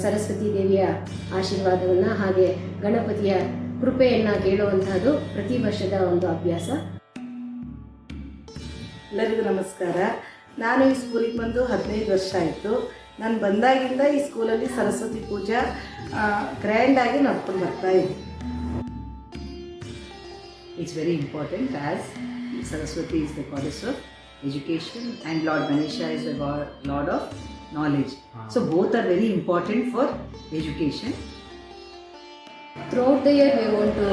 ಸರಸ್ವತಿ ದೇವಿಯ ಆಶೀರ್ವಾದವನ್ನು ಹಾಗೆ ಗಣಪತಿಯ ಕೃಪೆಯನ್ನು ಕೇಳುವಂತಹದ್ದು ಪ್ರತಿ ವರ್ಷದ ಒಂದು ಅಭ್ಯಾಸ. ಎಲ್ಲರಿಗೂ ನಮಸ್ಕಾರ. ನಾನು ಈ ಸ್ಕೂಲಿಗೆ ಬಂದು 15 ವರ್ಷ ಆಯಿತು. ನಾನು ಬಂದಾಗಿಂದ ಈ ಸ್ಕೂಲಲ್ಲಿ ಸರಸ್ವತಿ ಪೂಜಾ ಗ್ರ್ಯಾಂಡಾಗಿ ನಡ್ಕೊಂಡು ಬರ್ತಾ ಇದ್ದೀನಿ. It's very important as Saraswati is the goddess of education and Lord Ganesha is the Lord of knowledge. So both are very important for education. Throughout the year we want to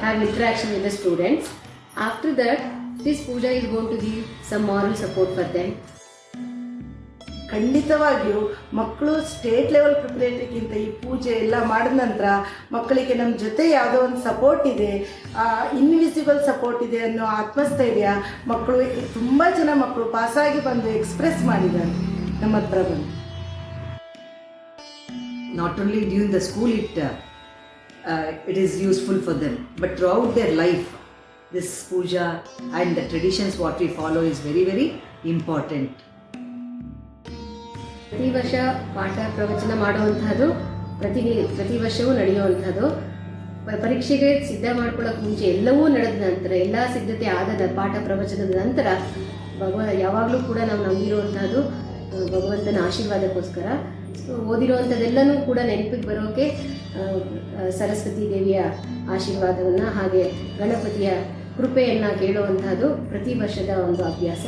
have interaction with the students. After that, this puja is going to give some moral support for them. ಖಂಡಿತವಾಗಿಯೂ ಮಕ್ಕಳು state level ಪ್ರಿಪರೇಟರಿಗಿಂತ ಈ ಪೂಜೆ ಎಲ್ಲ ಮಾಡಿದ ನಂತರ ಮಕ್ಕಳಿಗೆ ನಮ್ಮ ಜೊತೆ ಯಾವುದೋ ಒಂದು ಸಪೋರ್ಟ್ ಇದೆ, ಇನ್ವಿಸಿಬಲ್ ಸಪೋರ್ಟ್ ಇದೆ ಅನ್ನೋ ಆತ್ಮಸ್ಥೈರ್ಯ ಮಕ್ಕಳು ತುಂಬ ಜನ ಮಕ್ಕಳು ಪಾಸಾಗಿ ಬಂದು ಎಕ್ಸ್ಪ್ರೆಸ್ ಮಾಡಿದ್ದಾರೆ ನಮ್ಮ ಹತ್ರ ಬಂದು. Not only during the school it is useful for them, but throughout their life this puja and the traditions what we follow is very very important. ಪ್ರತಿ ವರ್ಷ ಪಾಠ ಪ್ರವಚನ ಮಾಡುವಂಥದ್ದು ಪ್ರತಿ ವರ್ಷವೂ ನಡೆಯುವಂಥದ್ದು. ಪರೀಕ್ಷೆಗೆ ಸಿದ್ಧ ಮಾಡ್ಕೊಳ್ಳೋಕೆ ಮುಂಚೆ ಎಲ್ಲವೂ ನಡೆದ ನಂತರ ಎಲ್ಲ ಸಿದ್ಧತೆ ಆದ ಪಾಠ ಪ್ರವಚನದ ನಂತರ ಯಾವಾಗಲೂ ಕೂಡ ನಾವು ನಂಬಿರುವಂಥದ್ದು ಭಗವಂತನ ಆಶೀರ್ವಾದಕ್ಕೋಸ್ಕರ. ಓದಿರುವಂಥದ್ದೆಲ್ಲನೂ ಕೂಡ ನೆನಪಿಗೆ ಬರೋಕ್ಕೆ ಸರಸ್ವತಿ ದೇವಿಯ ಆಶೀರ್ವಾದವನ್ನು ಹಾಗೆ ಗಣಪತಿಯ ಕೃಪೆಯನ್ನು ಕೇಳುವಂತಹದ್ದು ಪ್ರತಿ ವರ್ಷದ ಒಂದು ಅಭ್ಯಾಸ.